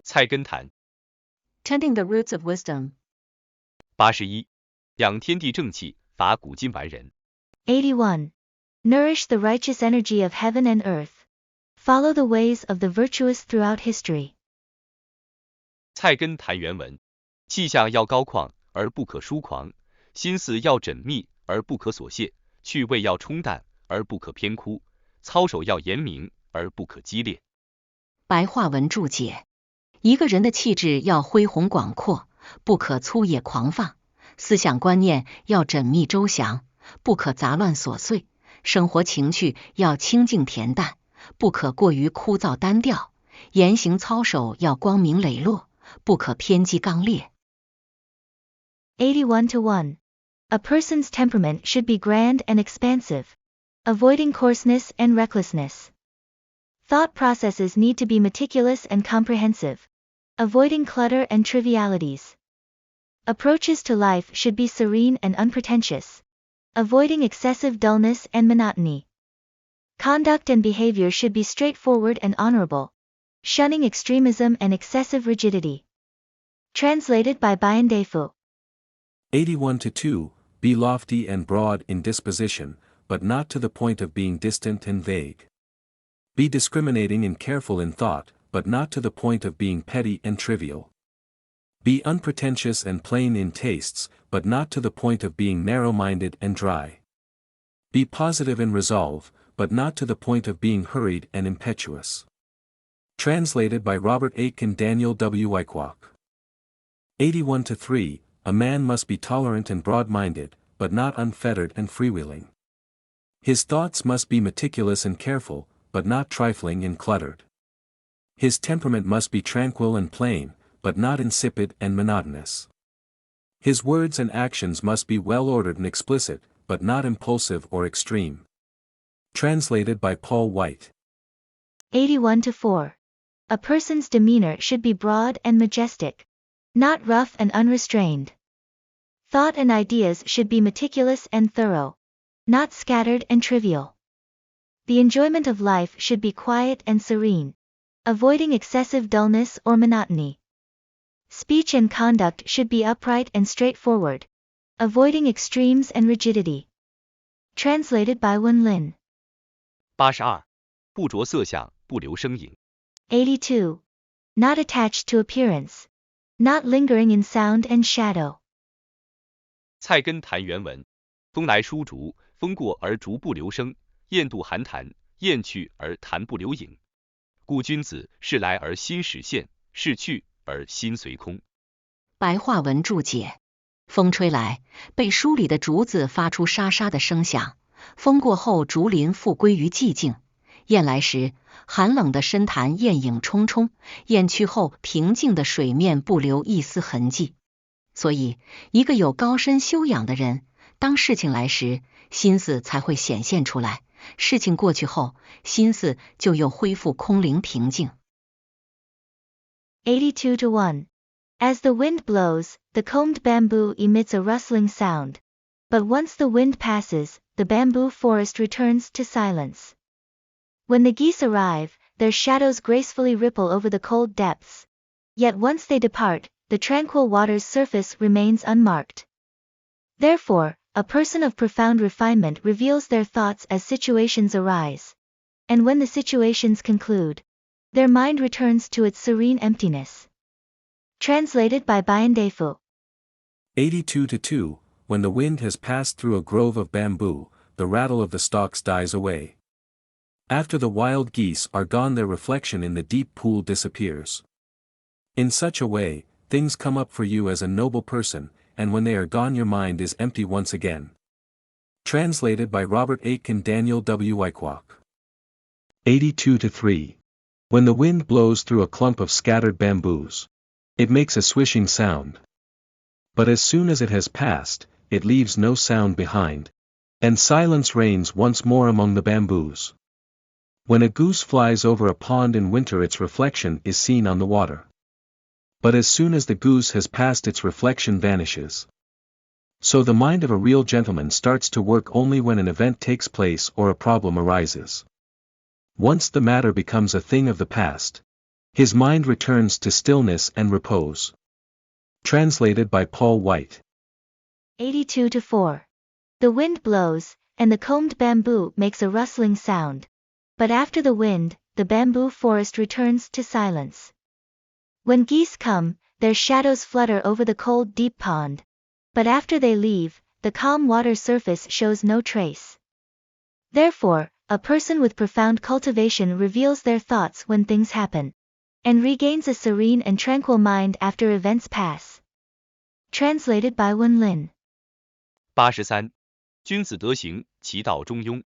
菜根谭 Tending the roots of wisdom. 81. 养天地正气，法古今完人。 81. Nourish the righteous energy of heaven and earth. Follow the ways of the virtuous throughout history. 菜根谭原文：气象要高旷而不可疏狂，心思要缜密而不可琐屑，趣味要冲淡而不可偏枯，操守要严明而不可激烈。白话文注解：一个人的气质要恢宏广阔，不可粗野狂放；思想观念要缜密周详，不可杂乱琐碎；生活情趣要清静恬淡，不可过于枯燥单调；言行操守要光明磊落，不可偏激刚烈。81-1. A person's temperament should be grand and expansive, avoiding coarseness and recklessness. Thought processes need to be meticulous and comprehensive, avoiding clutter and trivialities. Approaches to life should be serene and unpretentious, avoiding excessive dullness and monotony. Conduct and behavior should be straightforward and honorable, shunning extremism and excessive rigidity. Translated by Bayandefu. 81-2. Be lofty and broad in disposition, but not to the point of being distant and vague. Be discriminating and careful in thought, but not to the point of being petty and trivial. Be unpretentious and plain in tastes, but not to the point of being narrow-minded and dry. Be positive in resolve, but not to the point of being hurried and impetuous. Translated by Robert Aitken Daniel W. Wyckoff. 81-3. A man must be tolerant and broad-minded, but not unfettered and freewheeling. His thoughts must be meticulous and careful, but not trifling and cluttered. His temperament must be tranquil and plain, but not insipid and monotonous. His words and actions must be well-ordered and explicit, but not impulsive or extreme. Translated by Paul White. 81-4. A person's demeanor should be broad and majestic, not rough and unrestrained. Thought and ideas should be meticulous and thorough, not scattered and trivial. The enjoyment of life should be quiet and serene, avoiding excessive dullness or monotony. Speech and conduct should be upright and straightforward, avoiding extremes and rigidity. Translated by Wen Lin. 82. 不着色相，不留声影。 82. Not attached to appearance, not lingering in sound and shadow. 菜根谭原文：风来疏竹，风过而竹不留声；雁渡寒潭，雁去而潭不留影。故君子事来而心始现，事去而心随空。白话文注解：风吹来，被梳理的竹子发出沙沙的声响；风过后，竹林复归于寂静。雁来时，寒冷的深潭雁影冲冲；雁去后，平静的水面不留一丝痕迹。所以，一个有高深修养的人，当事情来时，心思才会显现出来；事情过去后，心思就又恢复空灵平静。82-1. As the wind blows, the combed bamboo emits a rustling sound. But once the wind passes, the bamboo forest returns to silence. When the geese arrive, their shadows gracefully ripple over the cold depths. Yet once they depart, the tranquil water's surface remains unmarked. Therefore, a person of profound refinement reveals their thoughts as situations arise. And when the situations conclude, their mind returns to its serene emptiness. Translated by Bayandefu. 82-2. When the wind has passed through a grove of bamboo, the rattle of the stalks dies away. After the wild geese are gone, their reflection in the deep pool disappears. In such a way, things come up for you as a noble person, and when they are gone your mind is empty once again. Translated by Robert Aitken Daniel W. Wyckoff. 82-3. When the wind blows through a clump of scattered bamboos, it makes a swishing sound. But as soon as it has passed, it leaves no sound behind, and silence reigns once more among the bamboos. When a goose flies over a pond in winter, its reflection is seen on the water. But as soon as the goose has passed, its reflection vanishes. So the mind of a real gentleman starts to work only when an event takes place or a problem arises. Once the matter becomes a thing of the past, His mind returns to stillness and repose. Translated by Paul White. 82-4. The wind blows, and the combed bamboo makes a rustling sound. But after the wind, the bamboo forest returns to silence. When geese come, their shadows flutter over the cold deep pond. But after they leave, the calm water surface shows no trace. Therefore, a person with profound cultivation reveals their thoughts when things happen, and regains a serene and tranquil mind after events pass. Translated by Wen Lin. 83. 君子德行，其道中庸。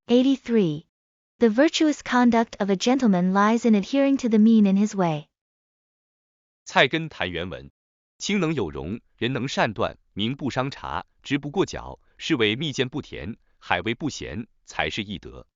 83. The virtuous conduct of a gentleman lies in adhering to the mean in his way. 菜根谭原文：清能有容，人能善断，名不伤察，直不过脚，是谓蜜饯不甜，海味不咸，才是易德。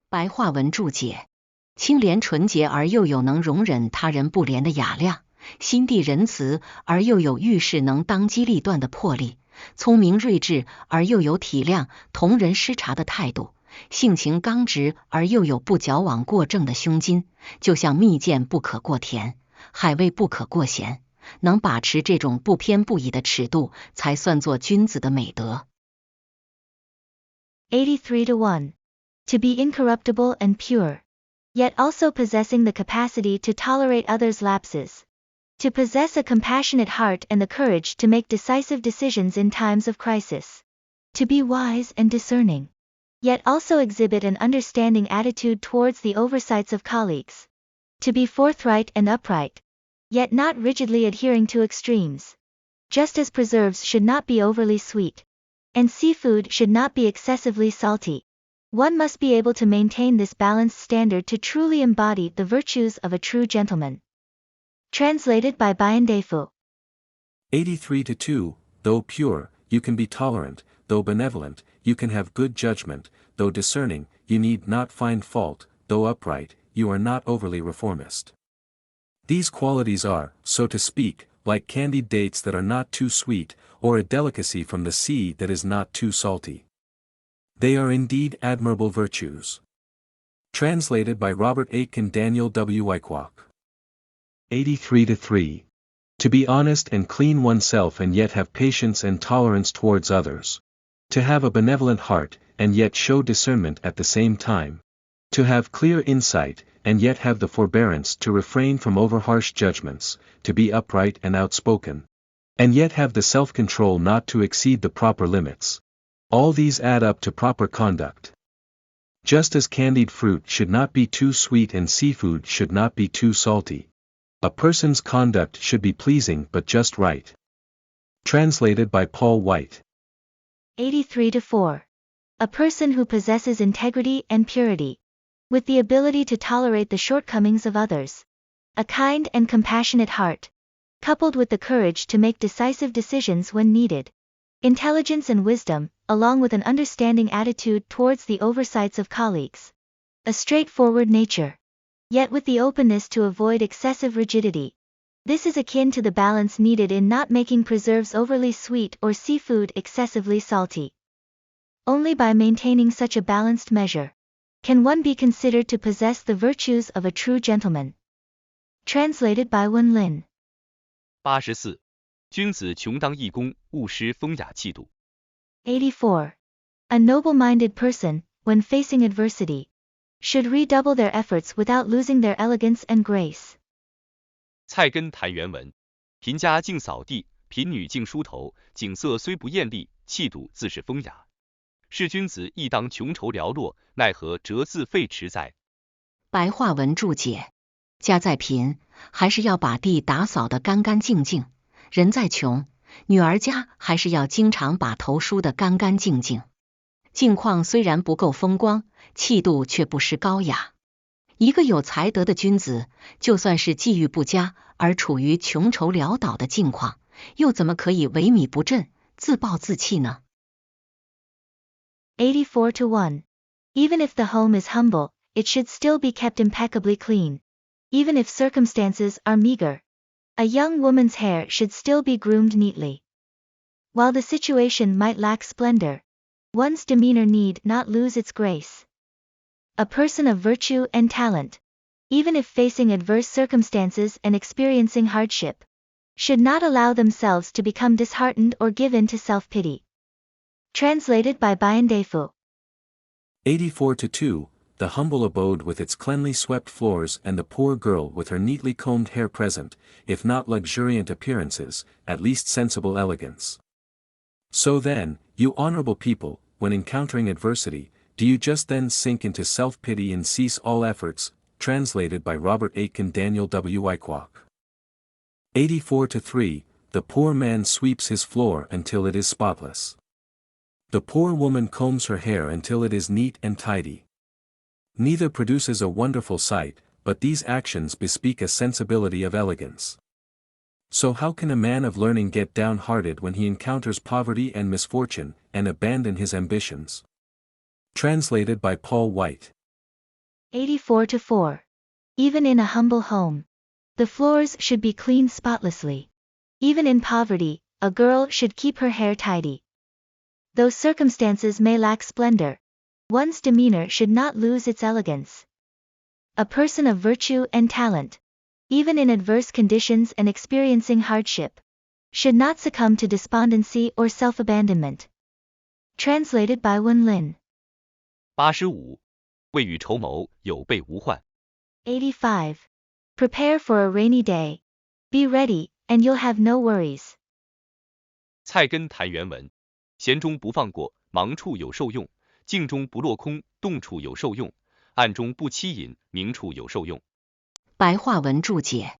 白话文注解：清廉纯洁而又有能容忍他人不廉的雅量，心地仁慈而又有遇事能当机立断的魄力，聪明睿智而又有体谅同人失察的态度，性情刚直而又有不矫枉过正的胸襟，就像蜜饯不可过甜，海味不可过咸，能把持这种不偏不倚的尺度，才算作君子的美德。83-1. To be incorruptible and pure, yet also possessing the capacity to tolerate others' lapses. To possess a compassionate heart and the courage to make decisive decisions in times of crisis. To be wise and discerning, yet also exhibit an understanding attitude towards the oversights of colleagues. To be forthright and upright, yet not rigidly adhering to extremes. Just as preserves should not be overly sweet, and seafood should not be excessively salty. One must be able to maintain this balanced standard to truly embody the virtues of a true gentleman. Translated by Biandefu. 83-2. Though pure, you can be tolerant; though benevolent, you can have good judgment; though discerning, you need not find fault; though upright, you are not overly reformist. These qualities are, so to speak, like candied dates that are not too sweet, or a delicacy from the sea that is not too salty. They are indeed admirable virtues. Translated by Robert Aitken Daniel W. Wyckoff. 83-3. To be honest and clean oneself and yet have patience and tolerance towards others. To have a benevolent heart, and yet show discernment at the same time. To have clear insight, and yet have the forbearance to refrain from over-harsh judgments, to be upright and outspoken, and yet have the self-control not to exceed the proper limits. All these add up to proper conduct. Just as candied fruit should not be too sweet and seafood should not be too salty. A person's conduct should be pleasing but just right. Translated by Paul White. 83-4. A person who possesses integrity and purity, with the ability to tolerate the shortcomings of others, a kind and compassionate heart, coupled with the courage to make decisive decisions when needed, intelligence and wisdom, along with an understanding attitude towards the oversights of colleagues, a straightforward nature, yet with the openness to avoid excessive rigidity. This is akin to the balance needed in not making preserves overly sweet or seafood excessively salty. Only by maintaining such a balanced measure can one be considered to possess the virtues of a true gentleman. Translated by Wen Lin. 84. 君子穷当义公，勿失风雅气度。84. A noble-minded person, when facing adversity, should redouble their efforts without losing their elegance and grace. 菜根谭原文：贫家净扫地，贫女净梳头，景色虽不艳丽，气度自是风雅。是君子亦当穷愁寥落，奈何折自废弛哉？白话文注解：家再贫，还是要把地打扫得干干净净；人再穷，女儿家还是要经常把头梳得干干净净。境况虽然不够风光，气度却不失高雅。一个有才德的君子，就算是际遇不佳而处于穷愁潦倒的境况，又怎么可以萎靡不振、自暴自弃呢？ 84-1. Even if the home is humble, it should still be kept impeccably clean. Even if circumstances are meager, a young woman's hair should still be groomed neatly. While the situation might lack splendor, one's demeanor need not lose its grace. A person of virtue and talent, even if facing adverse circumstances and experiencing hardship, should not allow themselves to become disheartened or give in to self-pity. Translated by Bayandefu. 84-2, the humble abode with its cleanly swept floors and the poor girl with her neatly combed hair present, if not luxuriant appearances, at least sensible elegance. So then, you honorable people, when encountering adversity, do you just then sink into self-pity and cease all efforts? Translated by Robert Aitken Daniel W. Wyckoff. 84-3, the poor man sweeps his floor until it is spotless. The poor woman combs her hair until it is neat and tidy. Neither produces a wonderful sight, but these actions bespeak a sensibility of elegance. So how can a man of learning get downhearted when he encounters poverty and misfortune, and abandon his ambitions? Translated by Paul White. 84-4. Even in a humble home, the floors should be cleaned spotlessly. Even in poverty, a girl should keep her hair tidy. Though circumstances may lack splendor, one's demeanor should not lose its elegance. A person of virtue and talent, even in adverse conditions and experiencing hardship, should not succumb to despondency or self-abandonment. Translated by Wen Lin. 85. 未雨绸缪，有备无患。 85. Prepare for a rainy day. Be ready, and you'll have no worries. 菜根谭原文：闲中不放过，忙处有受用；静中不落空，动处有受用；暗中不欺隐，明处有受用。白话文注解：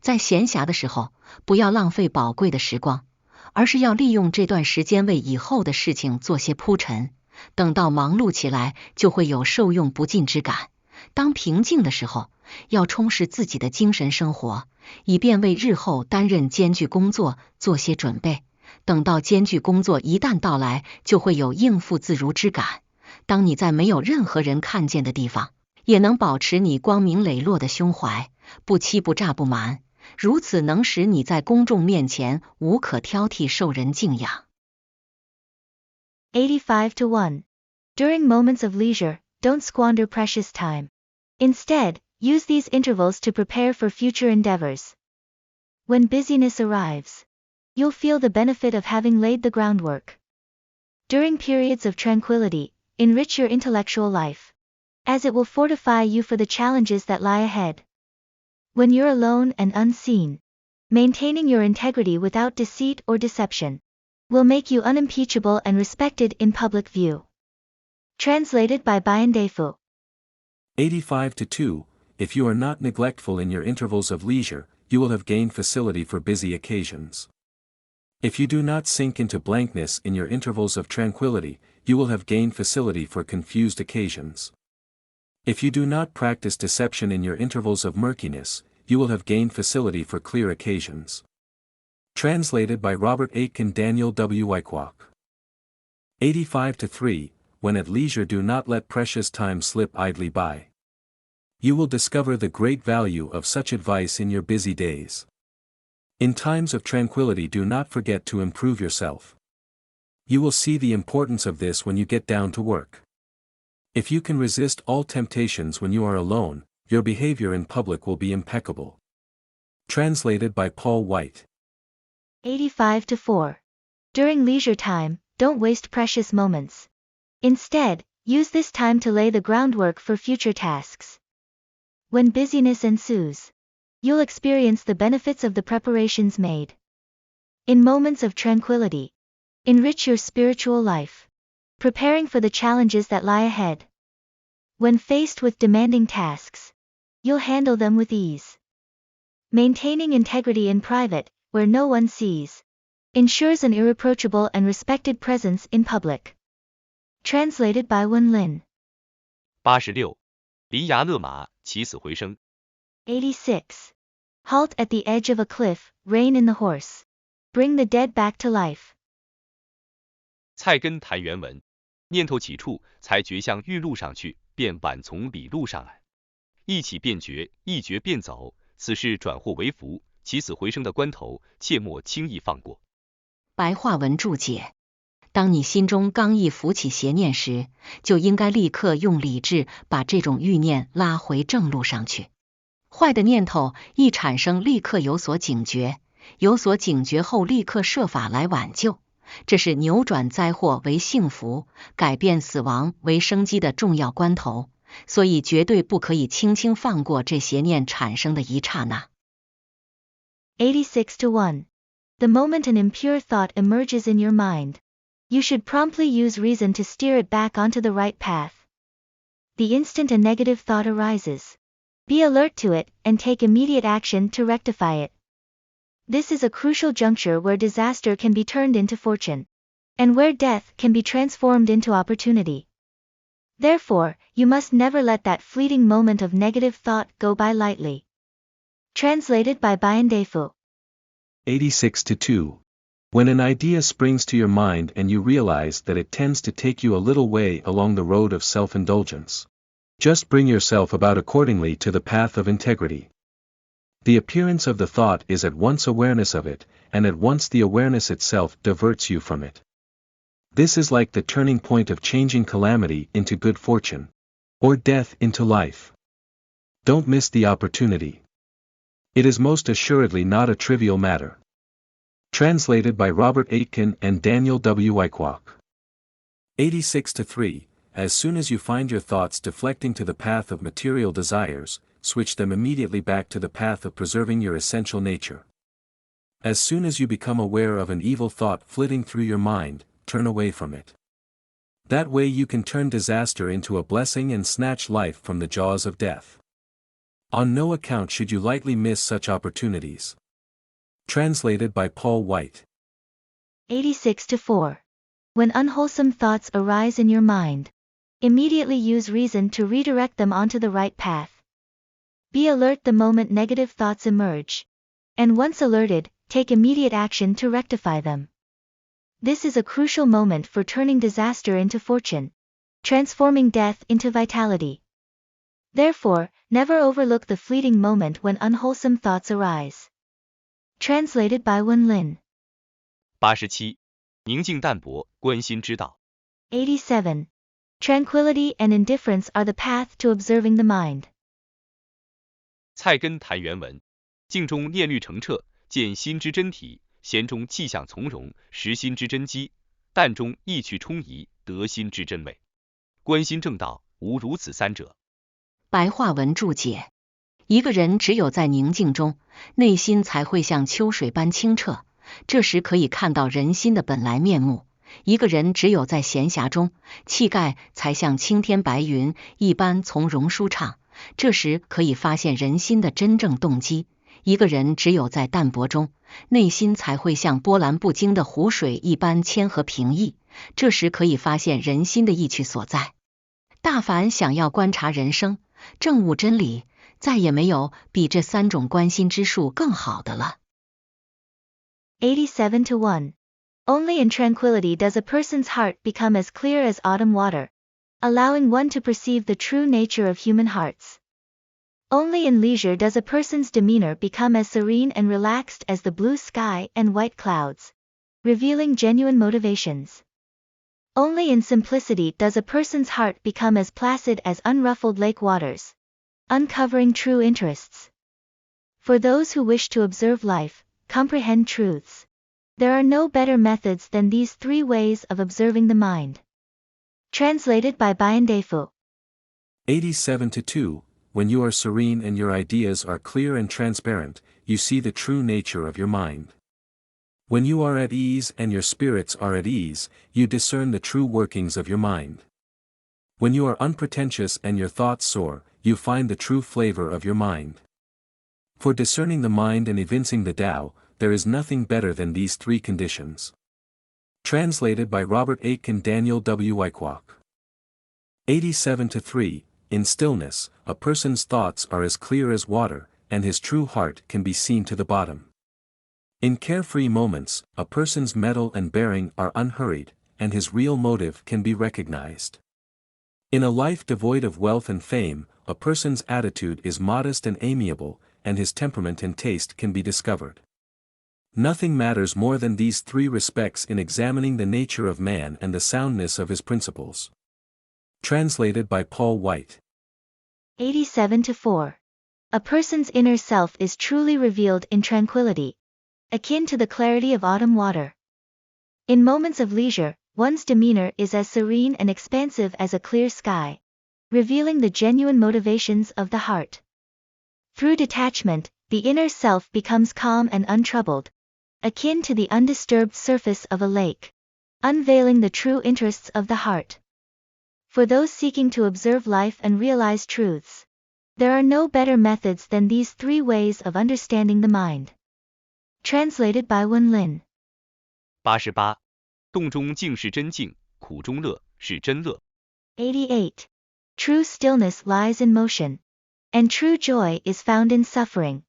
在闲暇的时候，不要浪费宝贵的时光，而是要利用这段时间为以后的事情做些铺陈。等到忙碌起来，就会有受用不尽之感。当平静的时候，要充实自己的精神生活，以便为日后担任艰巨工作做些准备。等到艰巨工作一旦到来，就会有应付自如之感。当你在没有任何人看见的地方，也能保持你光明磊落的胸怀，不欺不诈不瞒，如此能使你在公众面前无可挑剔，受人敬仰。85-1. During moments of leisure, don't squander precious time. Instead, use these intervals to prepare for future endeavors. When busyness arrives, you'll feel the benefit of having laid the groundwork. During periods of tranquility, enrich your intellectual life, as it will fortify you for the challenges that lie ahead. When you're alone and unseen, maintaining your integrity without deceit or deception will make you unimpeachable and respected in public view. Translated by Bayandefu. 85-2, if you are not neglectful in your intervals of leisure, you will have gained facility for busy occasions. If you do not sink into blankness in your intervals of tranquility, you will have gained facility for confused occasions. If you do not practice deception in your intervals of murkiness, you will have gained facility for clear occasions. Translated by Robert Aitken Daniel W. Wyckoff. 85-3, when at leisure do not let precious time slip idly by. You will discover the great value of such advice in your busy days. In times of tranquility do not forget to improve yourself. You will see the importance of this when you get down to work. If you can resist all temptations when you are alone, your behavior in public will be impeccable. Translated by Paul White. 85-4. During leisure time, don't waste precious moments. Instead, use this time to lay the groundwork for future tasks. When busyness ensues, you'll experience the benefits of the preparations made. In moments of tranquility, enrich your spiritual life, preparing for the challenges that lie ahead. When faced with demanding tasks, you'll handle them with ease. Maintaining integrity in private, where no one sees, ensures an irreproachable and respected presence in public. Translated by Wen Lin. 86. 离崖勒马，起死回生。 86. Halt at the edge of a cliff, rein in the horse. Bring the dead back to life. 菜根谭原文：念头起处，才觉向玉路上去，便晚从李路上来。一起便绝，一绝便走，此事转祸为福，起死回生的关头，切莫轻易放过。白话文注解：当你心中刚一浮起邪念时，就应该立刻用理智把这种欲念拉回正路上去。坏的念头一产生立刻有所警觉，有所警觉后立刻设法来挽救，这是扭转灾祸为幸福，改变死亡为生机的重要关头，所以绝对不可以轻轻放过这邪念产生的一刹那。86-1. The moment an impure thought emerges in your mind, you should promptly use reason to steer it back onto the right path. The instant a negative thought arises, be alert to it and take immediate action to rectify it. This is a crucial juncture where disaster can be turned into fortune, and where death can be transformed into opportunity. Therefore, you must never let that fleeting moment of negative thought go by lightly. Translated by Bayandefu. 86-2. When an idea springs to your mind and you realize that it tends to take you a little way along the road of self-indulgence, just bring yourself about accordingly to the path of integrity. The appearance of the thought is at once awareness of it, and at once the awareness itself diverts you from it. This is like the turning point of changing calamity into good fortune, or death into life. Don't miss the opportunity. It is most assuredly not a trivial matter. Translated by Robert Aitken and Daniel W. Wyckoff. 86-3. As soon as you find your thoughts deflecting to the path of material desires, switch them immediately back to the path of preserving your essential nature. As soon as you become aware of an evil thought flitting through your mind, turn away from it. That way you can turn disaster into a blessing and snatch life from the jaws of death. On no account should you lightly miss such opportunities. Translated by Paul White. 86-4. When unwholesome thoughts arise in your mind, immediately use reason to redirect them onto the right path. Be alert the moment negative thoughts emerge, and once alerted, take immediate action to rectify them. This is a crucial moment for turning disaster into fortune, transforming death into vitality. Therefore, never overlook the fleeting moment when unwholesome thoughts arise. Translated by Wen Lin. 87. 宁静淡泊，观心之道。 87. Tranquility and indifference are the path to observing the mind. 菜根谭原文：静中念虑澄澈，见心之真体；闲中气象从容，识心之真机；淡中意趣充移，得心之真味。观心正道，无如此三者。白话文注解：一个人只有在宁静中，内心才会像秋水般清澈，这时可以看到人心的本来面目；一个人只有在闲暇中，气概才像青天白云一般从容舒畅，这时可以发现人心的真正动机；一个人只有在淡泊中，内心才会像波澜不惊的湖水一般谦和平易，这时可以发现人心的意趣所在。大凡想要观察人生，证悟真理，再也没有比这三种观心之术更好的了。87-1. Only in tranquility does a person's heart become as clear as autumn water, allowing one to perceive the true nature of human hearts. Only in leisure does a person's demeanor become as serene and relaxed as the blue sky and white clouds, revealing genuine motivations. Only in simplicity does a person's heart become as placid as unruffled lake waters, uncovering true interests. For those who wish to observe life, comprehend truths, there are no better methods than these three ways of observing the mind. Translated by Bayandefu. 87-2. When you are serene and your ideas are clear and transparent, you see the true nature of your mind. When you are at ease and your spirits are at ease, you discern the true workings of your mind. When you are unpretentious and your thoughts soar, you find the true flavor of your mind. For discerning the mind and evincing the Tao, there is nothing better than these three conditions. Translated by Robert Aitken Daniel W. Wyckoff. 87-3. In stillness, a person's thoughts are as clear as water, and his true heart can be seen to the bottom. In carefree moments, a person's mettle and bearing are unhurried, and his real motive can be recognized. In a life devoid of wealth and fame, a person's attitude is modest and amiable, and his temperament and taste can be discovered. Nothing matters more than these three respects in examining the nature of man and the soundness of his principles. Translated by Paul White. 87-4. A person's inner self is truly revealed in tranquility, akin to the clarity of autumn water. In moments of leisure, one's demeanor is as serene and expansive as a clear sky, revealing the genuine motivations of the heart. Through detachment, the inner self becomes calm and untroubled, akin to the undisturbed surface of a lake, unveiling the true interests of the heart. For those seeking to observe life and realize truths, there are no better methods than these 3 ways of understanding the mind. Translated by Wen Lin. 88. 动中静是真静，苦中乐是真乐。88. True stillness lies in motion, and true joy is found in suffering.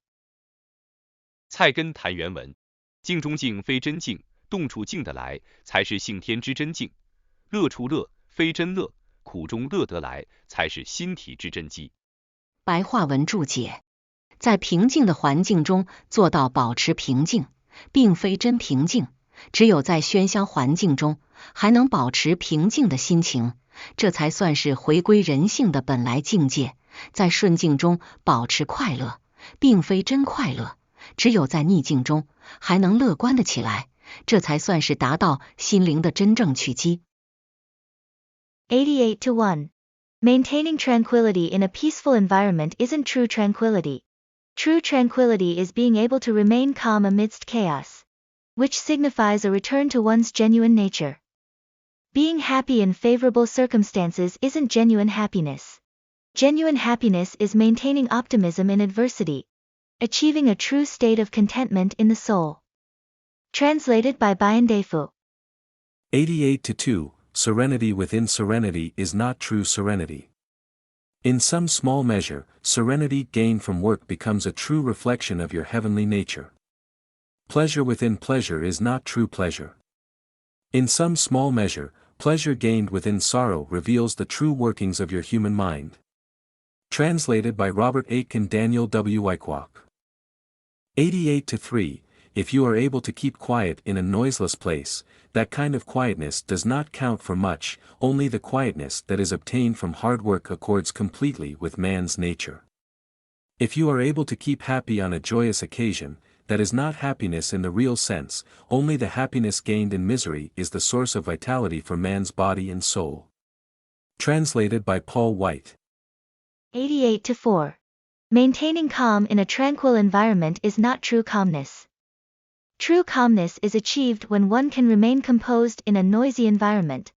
菜根谭原文：静中静非真静，动处静得来，才是性天之真静；乐处乐非真乐，苦中乐得来，才是心体之真机。白话文注解：在平静的环境中做到保持平静，并非真平静。只有在喧嚣环境中，还能保持平静的心情，这才算是回归人性的本来境界。在顺境中保持快乐，并非真快乐。只有在逆境中，还能乐观的起来，这才算是达到心灵的真正取机。88-1. Maintaining tranquility in a peaceful environment isn't true tranquility. True tranquility is being able to remain calm amidst chaos, which signifies a return to one's genuine nature. Being happy in favorable circumstances isn't genuine happiness. Genuine happiness is maintaining optimism in adversity, achieving a true state of contentment in the soul. Translated by Bayan Defu. 88-2. Serenity within serenity is not true serenity. In some small measure, serenity gained from work becomes a true reflection of your heavenly nature. Pleasure within pleasure is not true pleasure. In some small measure, pleasure gained within sorrow reveals the true workings of your human mind. Translated by Robert Aitken Daniel W. Wyckoff. 88-3. If you are able to keep quiet in a noiseless place, that kind of quietness does not count for much, only the quietness that is obtained from hard work accords completely with man's nature. If you are able to keep happy on a joyous occasion, that is not happiness in the real sense, only the happiness gained in misery is the source of vitality for man's body and soul. Translated by Paul White. 88-4. Maintaining calm in a tranquil environment is not true calmness. True calmness is achieved when one can remain composed in a noisy environment,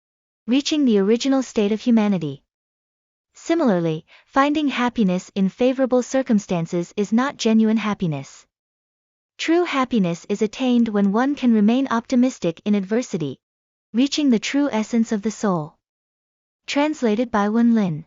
reaching the original state of humanity. Similarly, finding happiness in favorable circumstances is not genuine happiness. True happiness is attained when one can remain optimistic in adversity, reaching the true essence of the soul. Translated by Wen Lin.